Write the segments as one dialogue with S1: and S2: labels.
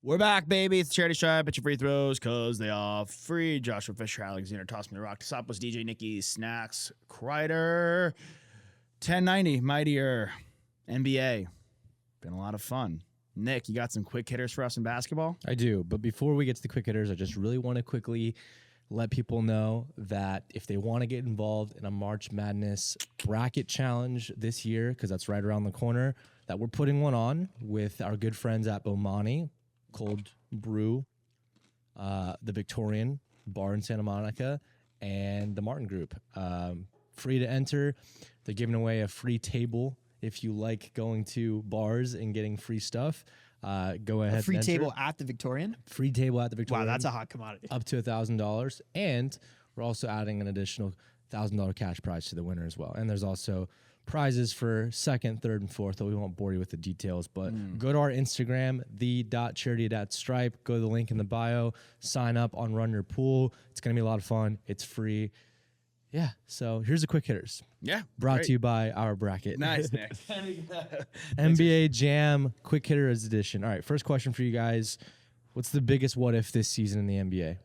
S1: We're back, baby. It's Charity Stripe. At your free throws, because they are free. Joshua Fisher, Alexander, Toss Me the Rock, Tosopoulos, DJ Nicky, Snacks, Kreider, 1090, Mightier, NBA. Been a lot of fun. Nick, you got some quick hitters for us in basketball?
S2: I do, but before we get to the quick hitters, I just really want to quickly let people know that if they want to get involved in a March Madness bracket challenge this year, because that's right around the corner, that we're putting one on with our good friends at Bomani Cold Brew, the Victorian Bar in Santa Monica, and the Martin Group. Free to enter. They're giving away a free table if you like going to bars and getting free stuff. Go ahead.
S3: A free
S2: and enter.
S3: table at the Victorian?
S2: Free table at the Victorian.
S3: Wow, that's a hot commodity.
S2: Up to $1,000. And we're also adding an additional $1,000 cash prize to the winner as well. And there's also prizes for second, third, and fourth, though we won't bore you with the details. But go to our Instagram, the.charity.stripe. Go to the link in the bio. Sign up on Run Your Pool. It's going to be a lot of fun. It's free. Yeah, so here's the quick hitters.
S1: Yeah.
S2: Brought
S1: great.
S2: to you by our bracket.
S1: Nice, Nick.
S2: NBA Jam Quick Hitters Edition. All right, first question for you guys. What's the biggest what if this season in the NBA?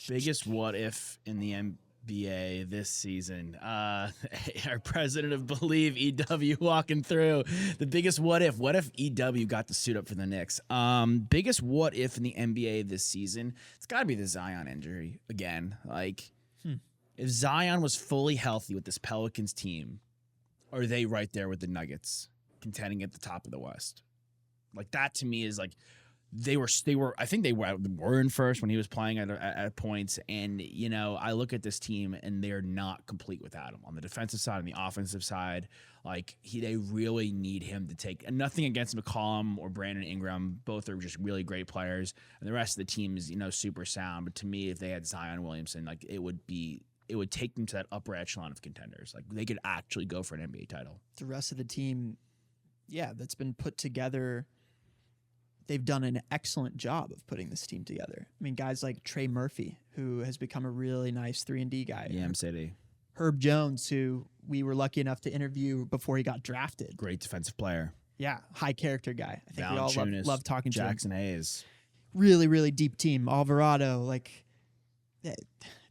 S1: Biggest what if in the NBA this season? Our president of Believe, EW, walking through the biggest what if. What if EW got to suit up for the Knicks? Biggest what if in the NBA this season? It's got to be the Zion injury again. Like, if Zion was fully healthy with this Pelicans team, are they right there with the Nuggets, contending at the top of the West? Like, that to me is like. They were. I think they were in first when he was playing at points. And you know, I look at this team and they're not complete without him on the defensive side and the offensive side. Like they really need him to take. And nothing against McCollum or Brandon Ingram, both are just really great players. And the rest of the team is super sound. But to me, if they had Zion Williamson, like it would take them to that upper echelon of contenders. Like they could actually go for an NBA title.
S3: The rest of the team, yeah, that's been put together. They've done an excellent job of putting this team together. I mean, guys like Trey Murphy, who has become a really nice 3-and-D guy.
S1: Yam City.
S3: Herb Jones, who we were lucky enough to interview before he got drafted.
S1: Great defensive player.
S3: Yeah, high character guy. I think we all
S1: Valanciunas,
S3: love talking to him.
S1: Jackson Hayes.
S3: Really, really deep team. Alvarado, like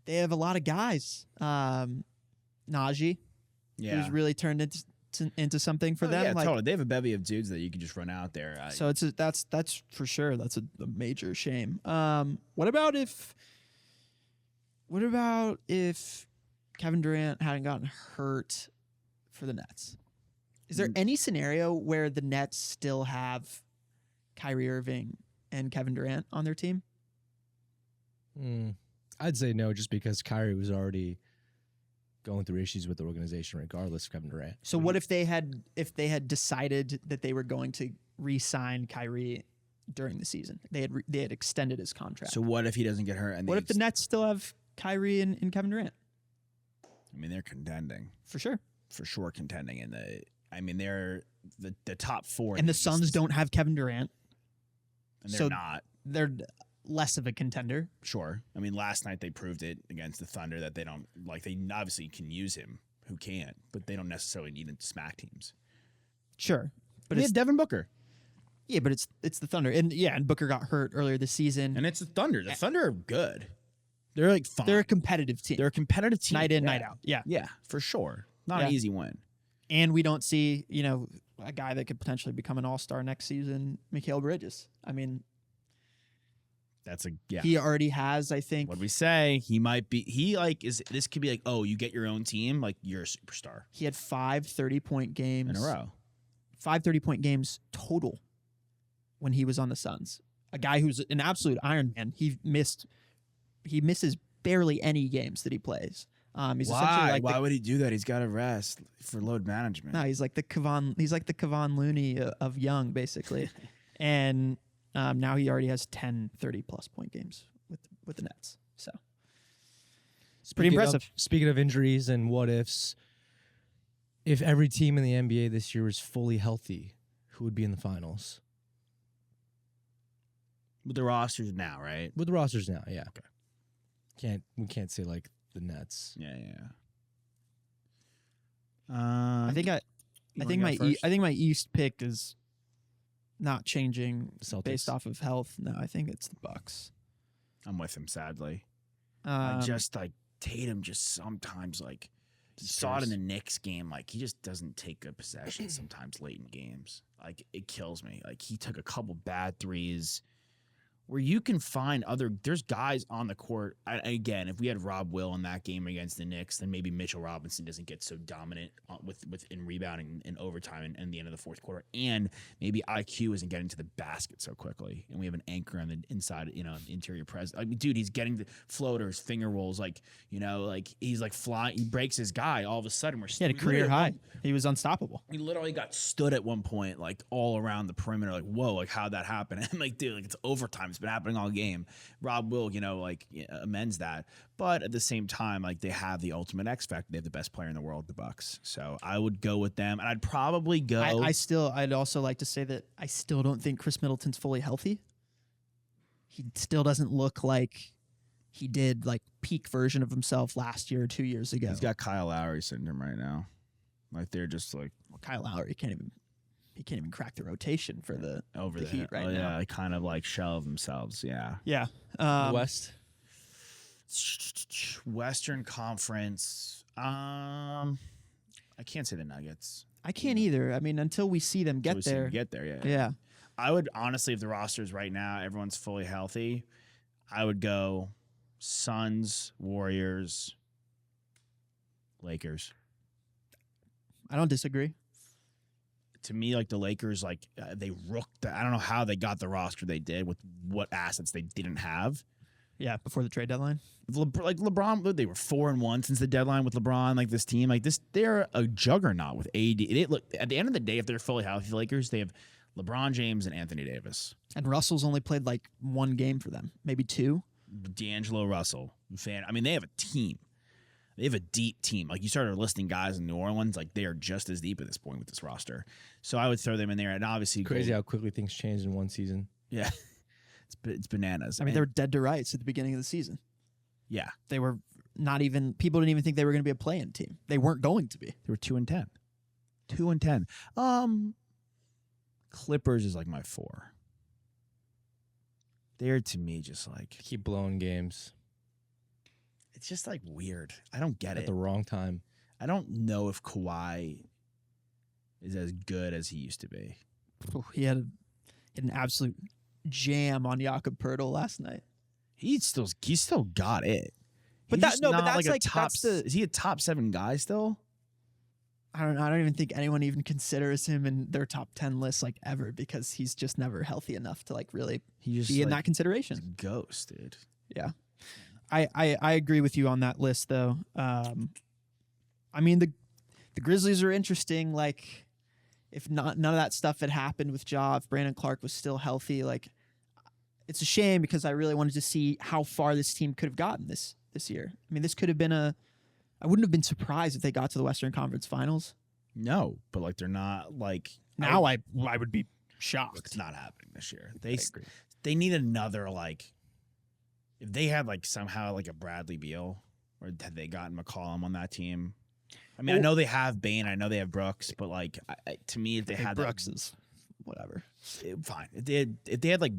S3: they have a lot of guys. Najee, who's really turned into something for them.
S1: Yeah,
S3: like,
S1: totally. They have a bevy of dudes that you can just run out there.
S3: So that's for sure. That's a major shame. What about if Kevin Durant hadn't gotten hurt for the Nets? Is there any scenario where the Nets still have Kyrie Irving and Kevin Durant on their team?
S2: I'd say no, just because Kyrie was already going through issues with the organization, regardless of Kevin Durant.
S3: So what if they had decided that they were going to re-sign Kyrie during the season? They had extended his contract.
S1: So what if he doesn't get hurt? And
S3: what if the Nets still have Kyrie and Kevin Durant?
S1: I mean, they're contending
S3: for sure
S1: contending in the. I mean, they're the top four.
S3: And the Suns don't have Kevin Durant,
S1: and they're not.
S3: They're less of a contender.
S1: Sure. I mean, last night they proved it against the Thunder that they don't like. They obviously can use him. Who can't? But they don't necessarily need him to smack teams.
S3: Sure, but
S1: it's Devin Booker.
S3: Yeah, but it's the Thunder, and Booker got hurt earlier this season.
S1: And it's the Thunder. The Thunder are good. They're like fun.
S3: They're a competitive team.
S1: Night
S3: in, night out. Yeah,
S1: for sure. Not an easy win.
S3: And we don't see a guy that could potentially become an all-star next season, Mikal Bridges. I mean. He already has, I think.
S1: What we say? He might be. This could be like, oh, you get your own team, like you're a superstar.
S3: He had 5 30-point games
S1: in a row.
S3: 5 30-point games total when he was on the Suns. A guy who's an absolute Iron Man. He misses barely any games that he plays. He's essentially like
S1: why would he do that? He's got to rest for load management.
S3: No, he's like the Kevon Looney of young, basically, and. Now he already has 10 30-plus point games with the Nets. So it's pretty impressive.
S2: Speaking of injuries and what ifs, if every team in the NBA this year was fully healthy, who would be in the finals?
S1: With the rosters now, right?
S2: With the rosters now, yeah. Okay. We can't say like the Nets.
S1: Yeah.
S3: I think my East pick is not changing
S2: Celtics.
S3: based off of health. No, I think it's the Bucks.
S1: I'm with him, sadly. I
S3: Um,
S1: just like Tatum just sometimes like you saw it in the Knicks game, like he just doesn't take good possessions sometimes late in games. Like it kills me. Like he took a couple bad threes where you can find there's guys on the court. Again, if we had Rob Will in that game against the Knicks, then maybe Mitchell Robinson doesn't get so dominant with in rebounding in overtime and the end of the fourth quarter. And maybe IQ isn't getting to the basket so quickly. And we have an anchor on the inside, interior press. Like, dude, he's getting the floaters, finger rolls, like he's like flying. He breaks his guy. All of a sudden,
S3: he had a career high. He was unstoppable.
S1: He literally got stood at one point, like all around the perimeter, like, whoa, like how'd that happen? And like, dude, like it's overtime. It's been happening all game. Rob Will, amends that. But at the same time, like they have the ultimate X factor. They have the best player in the world, the Bucks. So I would go with them. And I'd probably go.
S3: I'd also like to say that I still don't think Chris Middleton's fully healthy. He still doesn't look like he did like peak version of himself last year or 2 years ago.
S1: He's got Kyle Lowry syndrome right now. Like they're just like
S3: Kyle Lowry can't even crack the rotation for the Heat right now.
S1: Yeah, they kind of like shelve themselves. Yeah.
S3: Yeah.
S2: West.
S1: Western Conference. I can't say the Nuggets.
S3: I can't either. I mean, until we see them get there.
S1: Yeah.
S3: Yeah.
S1: I would honestly, if the roster's right now, everyone's fully healthy, I would go Suns, Warriors, Lakers.
S3: I don't disagree.
S1: To me, like the Lakers, like they rooked. I don't know how they got the roster they did with what assets they didn't have.
S3: Yeah, before the trade deadline.
S1: Like LeBron, they were 4-1 since the deadline with LeBron. Like this team, like this, they're a juggernaut with AD. Look, at the end of the day, if they're fully healthy, the Lakers, they have LeBron James and Anthony Davis.
S3: And Russell's only played like one game for them, maybe two.
S1: D'Angelo Russell, fan. I mean, they have a team. They have a deep team. Like you started listing guys in New Orleans, like they are just as deep at this point with this roster. So I would throw them in there. And obviously,
S2: Crazy how quickly things changed in one season.
S1: Yeah, it's bananas.
S3: I mean, they were dead to rights at the beginning of the season.
S1: Yeah,
S3: they were not even. People didn't even think they were going to be a play-in team. They weren't going to be.
S1: They were 2-10. 2-10. Clippers is like my 4. They're to me just like
S2: keep blowing games.
S1: It's just like weird. I don't get it.
S2: At the wrong time.
S1: I don't know if Kawhi is as good as he used to be.
S3: He had an absolute jam on Jakob Poeltl last night.
S1: He's still got it.
S3: But
S1: He's
S3: that's
S1: like a
S3: like
S1: top. Is he a top 7 guy still?
S3: I don't even think anyone even considers him in their top 10 lists like ever because he's just never healthy enough to like really be in that consideration.
S1: He's a ghost, dude.
S3: Yeah. I agree with you on that list though. I mean the Grizzlies are interesting. Like if none of that stuff had happened with Ja, if Brandon Clark was still healthy, like it's a shame because I really wanted to see how far this team could have gotten this year. I mean, this could have been I wouldn't have been surprised if they got to the Western Conference Finals.
S1: No, but like they're not like
S3: now. I would be shocked.
S1: It's not happening this year. They need another like. If they had like somehow like a Bradley Beal, or had they gotten McCollum on that team? I mean, I know they have Bane, I know they have Brooks, but like to me, if they had
S3: Brooks is whatever.
S1: Fine. If they had like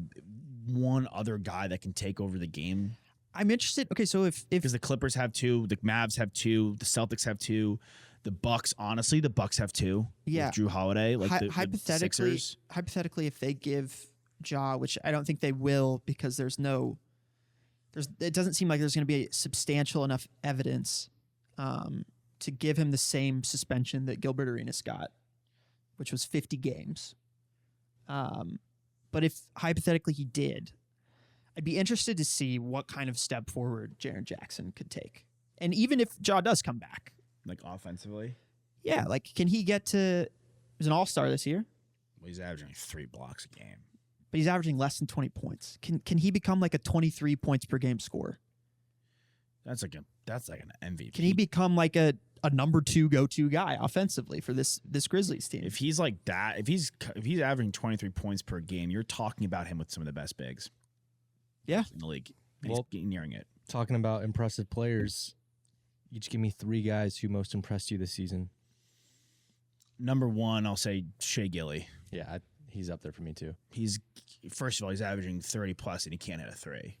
S1: one other guy that can take over the game.
S3: I'm interested. Okay, so if
S1: because the Clippers have 2, the Mavs have 2, the Celtics have 2, the Bucks, honestly, the Bucks have 2.
S3: Yeah,
S1: with Drew Holiday, like
S3: hypothetically,
S1: Sixers.
S3: If they give Ja, which I don't think they will, because it doesn't seem like there's going to be substantial enough evidence to give him the same suspension that Gilbert Arenas got, which was 50 games. But if hypothetically he did, I'd be interested to see what kind of step forward Jaren Jackson could take. And even if Ja does come back.
S1: Like offensively?
S3: Yeah, like can he get to... He was an all-star this year.
S1: Well, he's averaging 3 blocks a game.
S3: But he's averaging less than 20 points. Can he become like a 23 points per game scorer? That's like an MVP. Can he become like a number 2 go-to guy offensively for this Grizzlies team?
S1: If he's like that, if he's averaging 23 points per game, you're talking about him with some of the best bigs.
S3: Yeah.
S1: In the league. And he's nearing it.
S2: Talking about impressive players, each give me 3 guys who most impressed you this season.
S1: Number 1, I'll say Shea Gilly.
S2: Yeah, He's up there for me too.
S1: He's first of all, he's averaging 30 plus, and he can't hit a three.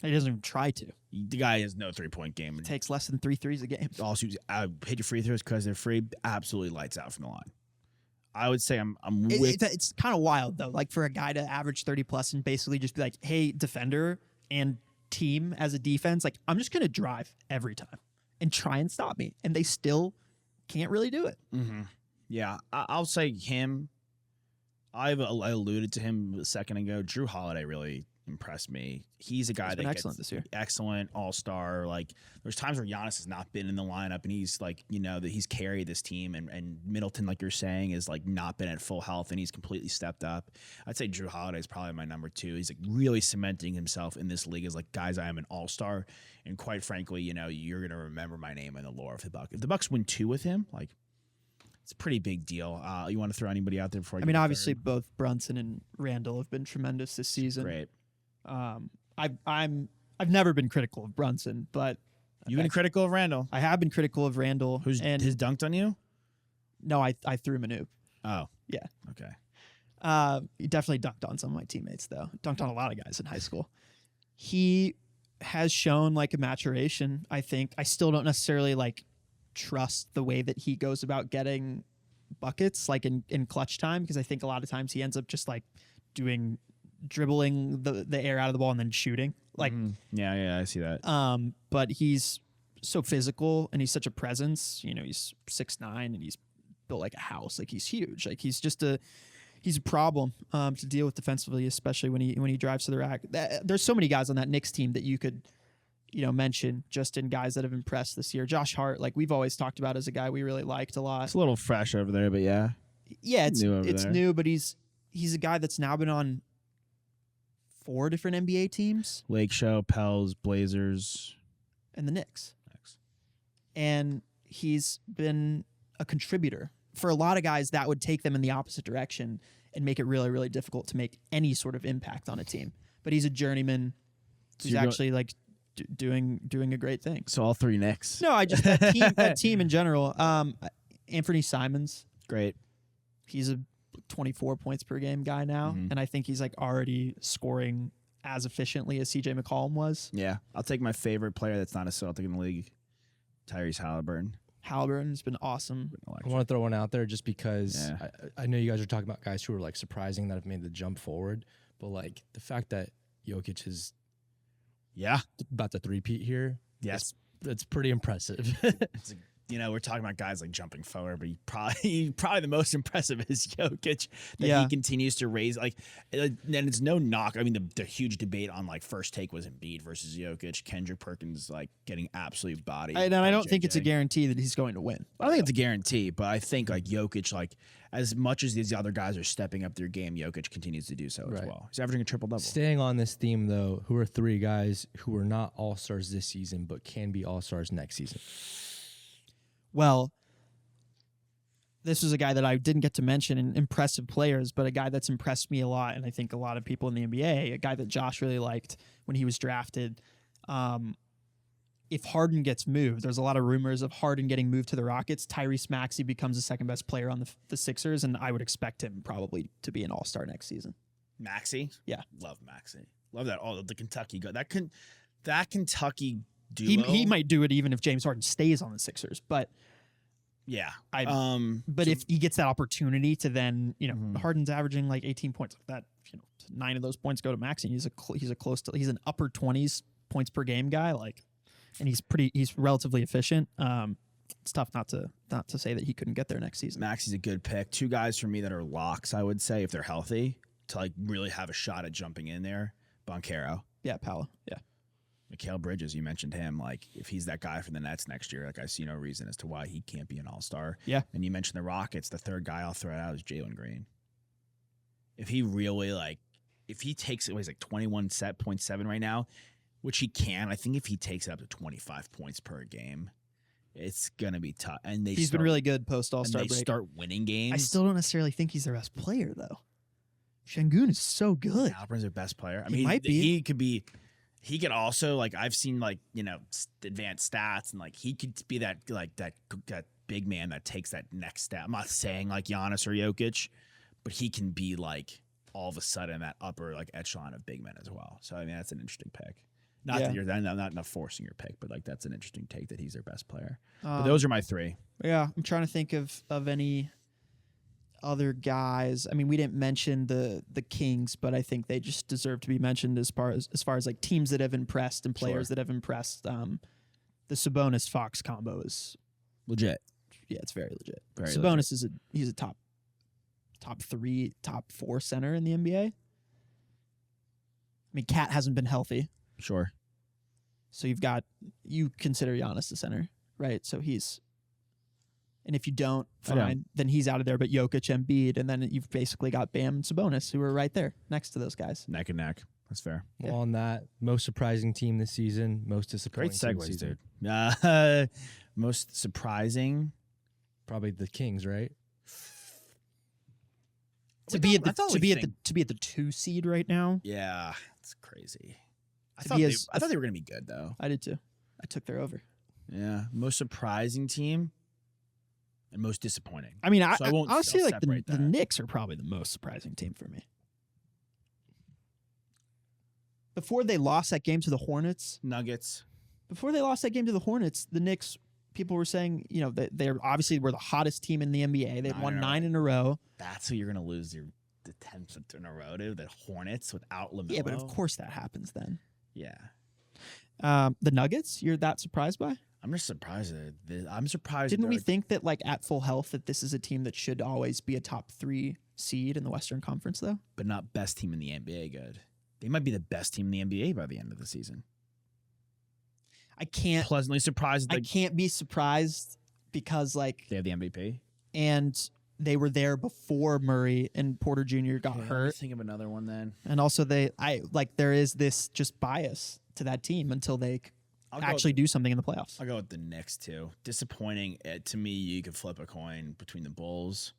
S3: He doesn't even try to.
S1: The guy has no 3-point game.
S3: It takes less than 3 threes a game.
S1: Also, hit your free throws because they're free. Absolutely lights out from the line. I would say I'm with.
S3: It's kind of wild though. Like for a guy to average 30 plus and basically just be like, "Hey, defender and team as a defense, like I'm just gonna drive every time and try and stop me," and they still can't really do it.
S1: Mm-hmm. Yeah, I'll say him. I alluded to him a second ago. Drew Holiday really impressed me. He's a guy
S3: He's
S1: that
S3: been excellent this year.
S1: Excellent, all-star. Like there's times where Giannis has not been in the lineup, and he's like, that he's carried this team, and Middleton, like you're saying, is like not been at full health, and he's completely stepped up. I'd say Drew Holiday is probably my number 2. He's like really cementing himself in this league as like, guys, I am an all-star, and quite frankly, you're gonna remember my name in the lore of the Bucks. If the Bucks win 2 with him, like. It's a pretty big deal. You want to throw anybody out there before?
S3: I mean, obviously, both Brunson and Randall have been tremendous this season.
S1: Great.
S3: I've never been critical of Brunson, but
S1: You've been critical of Randall.
S3: I have been critical of Randall.
S1: His dunked on you?
S3: No, I threw him a noob.
S1: Oh,
S3: Yeah.
S1: okay.
S3: He definitely dunked on some of my teammates, though. Dunked on a lot of guys in high school. He has shown like a maturation. I think I still don't necessarily like trust the way that he goes about getting buckets like in clutch time, because I think a lot of times he ends up just like dribbling the air out of the ball and then shooting. Like
S1: yeah, I see that.
S3: But he's so physical and he's such a presence. He's 6'9" and he's built like a house. Like he's huge. Like he's a problem to deal with defensively, especially when he drives to the rack. There's so many guys on that Knicks team that you could mention just in guys that have impressed this year. Josh Hart, like we've always talked about as a guy we really liked a lot.
S1: It's a little fresh over there, but yeah.
S3: Yeah, it's
S1: there.
S3: new, but he's a guy that's now been on 4 different NBA teams.
S1: Lake Show, Pels, Blazers,
S3: and the Knicks. And he's been a contributor. For a lot of guys, that would take them in the opposite direction and make it really, really difficult to make any sort of impact on a team. But he's a journeyman who's actually like doing a great thing.
S1: So all 3 Knicks.
S3: No, I just that team in general. Anthony Simons,
S1: Great.
S3: he's a 24 points per game guy now, and I think he's like already scoring as efficiently as CJ McCollum was.
S1: Yeah, I'll take my favorite player that's not a Celtic in the league, Tyrese Halliburton.
S3: Halliburton's been awesome.
S2: I want to throw one out there just because I know you guys are talking about guys who are like surprising that have made the jump forward, but like the fact that Jokic is about to three-peat here,
S1: Yes.
S2: that's pretty impressive.
S1: It's we're talking about guys like jumping forward, but he probably the most impressive is Jokic, that he continues to raise. Like, and it's no knock. I mean, the huge debate on like first take was Embiid versus Jokic. Kendrick Perkins like getting absolutely bodied.
S3: And I don't think it's a guarantee that he's going to win.
S1: I think it's a guarantee, but I think like Jokic, like as much as these other guys are stepping up their game, Jokic continues to do so as well. He's averaging a triple-double.
S2: Staying on this theme, though, who are 3 guys who are not all-stars this season but can be all-stars next season?
S3: Well, this was a guy that I didn't get to mention in impressive players, but a guy that's impressed me a lot, and I think a lot of people in the NBA, a guy that Josh really liked when he was drafted. If Harden gets moved, there's a lot of rumors of Harden getting moved to the Rockets. Tyrese Maxey becomes the second best player on the Sixers, and I would expect him probably to be an all-star next season.
S1: Maxey?
S3: Yeah.
S1: Love Maxey. Love that. Oh, the Kentucky guy. That Kentucky duo.
S3: He might do it even if James Harden stays on the Sixers, but
S1: yeah.
S3: But if he gets that opportunity to then, Harden's averaging like 18 points like that, 9 of those points go to Maxey. He's an upper 20s points per game guy, like, and he's relatively efficient. It's tough not to say that he couldn't get there next season.
S1: Maxey's a good pick. 2 guys for me that are locks, I would say, if they're healthy, to like really have a shot at jumping in there. Boncaro.
S3: Yeah, Paolo. Yeah.
S1: Mikal Bridges, you mentioned him. Like, if he's that guy for the Nets next year, like, I see no reason as to why he can't be an all-star.
S3: Yeah.
S1: And you mentioned the Rockets. The third guy I'll throw out is Jalen Green. If he really, if he takes it, he's like 21.7 right now, which he can. I think if he takes it up to 25 points per game, it's going to be tough. And
S3: he's been really good post All-Star break.
S1: They start winning games.
S3: I still don't necessarily think he's their best player, though. Şengün is so good.
S1: Alpern's their best player. I
S3: He
S1: mean,
S3: might be.
S1: He could be. He could also, like, I've seen, like, advanced stats, and like he could be that big man that takes that next step. I'm not saying like Giannis or Jokic, but he can be like all of a sudden that upper like echelon of big men as well. So I mean, that's an interesting pick. Not that you're not forcing your pick, but like that's an interesting take that he's their best player. But those are my three.
S3: Yeah, I'm trying to think of any other guys. I mean, we didn't mention the Kings, but I think they just deserve to be mentioned as far as like teams that have impressed and players that have impressed. The Sabonis Fox combo is
S1: Legit.
S3: Yeah, it's very legit.
S1: Very
S3: Sabonis he's a top 3, top 4 center in the NBA. I mean, Cat hasn't been healthy.
S1: Sure.
S3: So you consider Giannis the center, right? So and if you don't, fine, then he's out of there. But Jokic, Embiid, and then you've basically got Bam and Sabonis, who are right there next to those guys.
S1: Neck and neck. That's fair.
S2: Well, on that, most surprising team this season, most disappointing
S1: Great
S2: team this
S1: segues,
S2: season.
S1: dude. Most surprising.
S2: Probably the Kings, right?
S3: To be at the 2 seed right now.
S1: Yeah, it's crazy. I
S3: To
S1: thought
S3: be
S1: they were gonna be good though.
S3: I did too. I took their over.
S1: Yeah, most surprising team and most disappointing.
S3: I mean,
S1: So I won't
S3: I'll say like
S1: separate
S3: the
S1: that.
S3: Knicks are probably the most surprising team for me. Before they lost that game to the Hornets,
S1: Nuggets.
S3: the Knicks, people were saying, you know, that they obviously were the hottest team in the NBA. They've won 9 in a row.
S1: That's who you're gonna lose the 10th in a row to. The Hornets without LaMelo.
S3: Yeah, but of course that happens then.
S1: Yeah.
S3: The Nuggets, you're that surprised by?
S1: I'm just surprised. I'm surprised.
S3: Didn't we think that, like, at full health, that this is a team that should always be a top 3 seed in the Western Conference, though?
S1: But not best team in the NBA good. They might be the best team in the NBA by the end of the season.
S3: I can't
S1: Pleasantly surprised.
S3: I can't be surprised because, like,
S1: They have the MVP.
S3: and they were there before Murray and Porter Jr. got
S1: Let me
S3: hurt.
S1: think of another one then.
S3: And also there is this just bias to that team until they actually do something in the playoffs.
S1: I'll go with the Knicks too. Disappointing. To me, you could flip a coin between the Bulls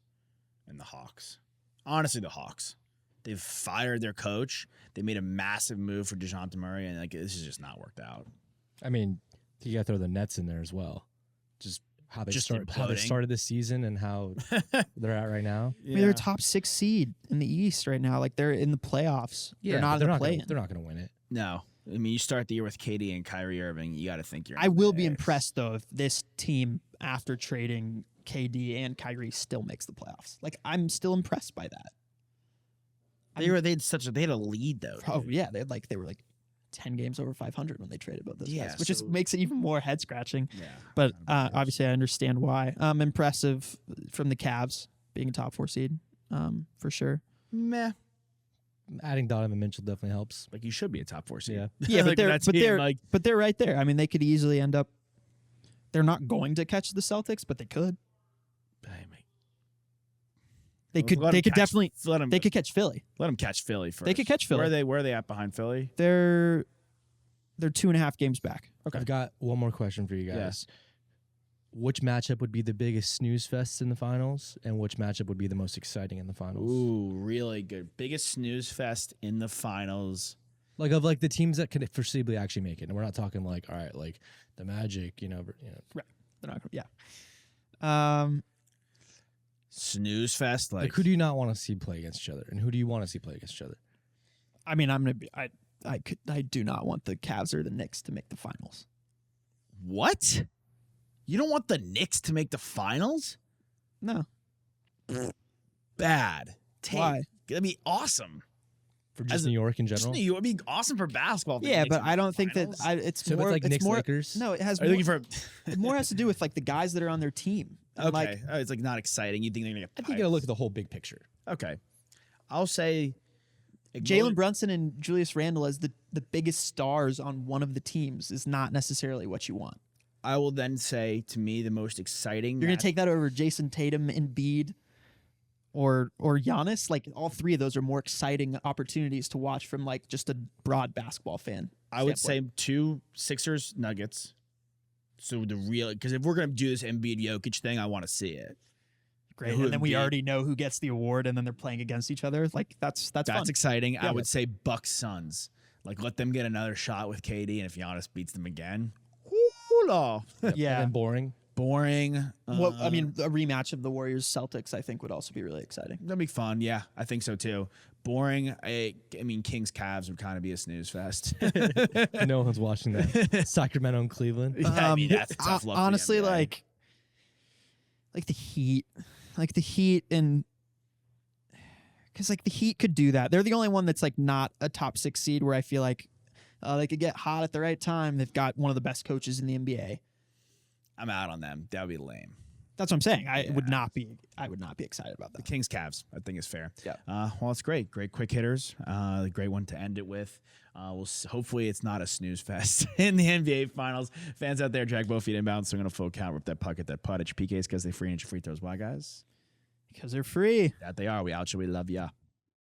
S1: and the Hawks. Honestly, the Hawks. They've fired their coach. They made a massive move for DeJounte Murray, and like this has just not worked out.
S2: I mean, you got to throw the Nets in there as well. Just how they
S1: imploding.
S2: started this season and how they're at right now.
S3: I mean, they're a top 6 seed in the East right now. Like, they're in the playoffs.
S2: Yeah,
S3: they're not in the play-in.
S2: They're not going to win it.
S1: No. I mean, you start the year with KD and Kyrie Irving. You got to think you're.
S3: I will be impressed, though, if this team, after trading KD and Kyrie, still makes the playoffs. Like, I'm still impressed by that.
S1: They had a lead though.
S3: Oh
S1: dude.
S3: yeah, they were like 10 games over 500 when they traded both those guys, which
S1: so-
S3: makes it even more head scratching.
S1: Yeah.
S3: But obviously, I understand why. Impressive from the Cavs being a top 4 seed, for sure.
S1: Meh.
S2: Adding Donovan Mitchell definitely helps.
S1: Like you should be a top 4 seed.
S2: Yeah.
S3: Yeah,
S1: Like,
S3: but they're right there. I mean, they could easily end up. They're not going to catch the Celtics, but they could. They could definitely. They could catch Philly.
S1: Let them catch Philly first.
S3: They could catch Philly.
S1: Where are they at behind Philly?
S3: They're 2.5 games back.
S1: Okay.
S2: I've got one more question for you guys.
S1: Yes.
S2: Which matchup would be the biggest snooze fest in the finals, and which matchup would be the most exciting in the finals?
S1: Ooh, really good. Biggest snooze fest in the finals.
S2: Like the teams that could foreseeably actually make it, and we're not talking like, all right, like the Magic,
S3: Right. They're not. Yeah.
S1: Snooze fest,
S2: like who do you not want to see play against each other, and who do you want to see play against each other?
S3: I mean, I do not want the Cavs or the Knicks to make the finals.
S1: What? You don't want the Knicks to make the finals?
S3: No.
S1: Bad.
S3: Why?
S1: That'd be awesome.
S2: For just New York in
S1: Just
S2: general?
S1: New York would be awesome for basketball. if the
S3: Yeah,
S1: Knicks
S3: but
S1: made
S3: I
S1: the
S3: don't think that
S1: finals.
S3: it's
S2: So
S3: more
S2: it's like Knicks
S3: more,
S2: Lakers?
S3: No, it has
S1: Are you
S3: more,
S1: looking for?
S3: it more has to do with like the guys that are on their team. And,
S1: Okay,
S3: like,
S1: it's like not exciting. You think they're gonna get?
S2: I think you got to look at the whole big picture.
S1: Okay, I'll say
S3: Jalen Brunson and Julius Randle as the biggest stars on one of the teams is not necessarily what you want.
S1: I will then say to me the most exciting.
S3: You're going to take that over Jason Tatum, Embiid, or Giannis. Like all 3 of those are more exciting opportunities to watch from like just a broad basketball fan.
S1: I would say
S3: standpoint.
S1: 2 Sixers Nuggets. So the real, because if we're gonna do this Embiid Jokic thing, I want to see it.
S3: Great,
S1: Who
S3: and then we
S1: Embiid-
S3: already know who gets the award, and then they're playing against each other. Like that's fun.
S1: exciting. I
S3: Yeah.
S1: would say Bucks Suns. Like let them get another shot with KD, and if Giannis beats them again, hoola.
S2: Yep.
S3: Yeah.
S2: And then boring.
S1: Boring.
S3: Well, I mean, a rematch of the Warriors Celtics, I think, would also be really exciting.
S1: That'd be fun. Yeah, I think so too. Boring. I mean, Kings Cavs would kind of be a snooze fest.
S2: No one's watching that. Sacramento and Cleveland.
S1: Yeah, I mean, that's a tough look for the
S3: honestly,
S1: NBA.
S3: like the Heat, and because like the Heat could do that. They're the only one that's like not a top 6 seed where I feel like they could get hot at the right time. They've got one of the best coaches in the NBA.
S1: I'm out on them. That would be lame.
S3: That's what I'm saying. I would not be excited about
S1: The
S3: that.
S1: Kings Cavs, I think, is fair.
S3: Yeah.
S1: Well, it's great. Great quick hitters. A great one to end it with. Hopefully it's not a snooze fest in the NBA Finals. Fans out there, drag both feet inbound. So I'm going to full count, rip that puck at that putt. It's PKs because they free and free throws. Why, guys?
S3: Because they're free.
S1: That they are. We out you. We love ya.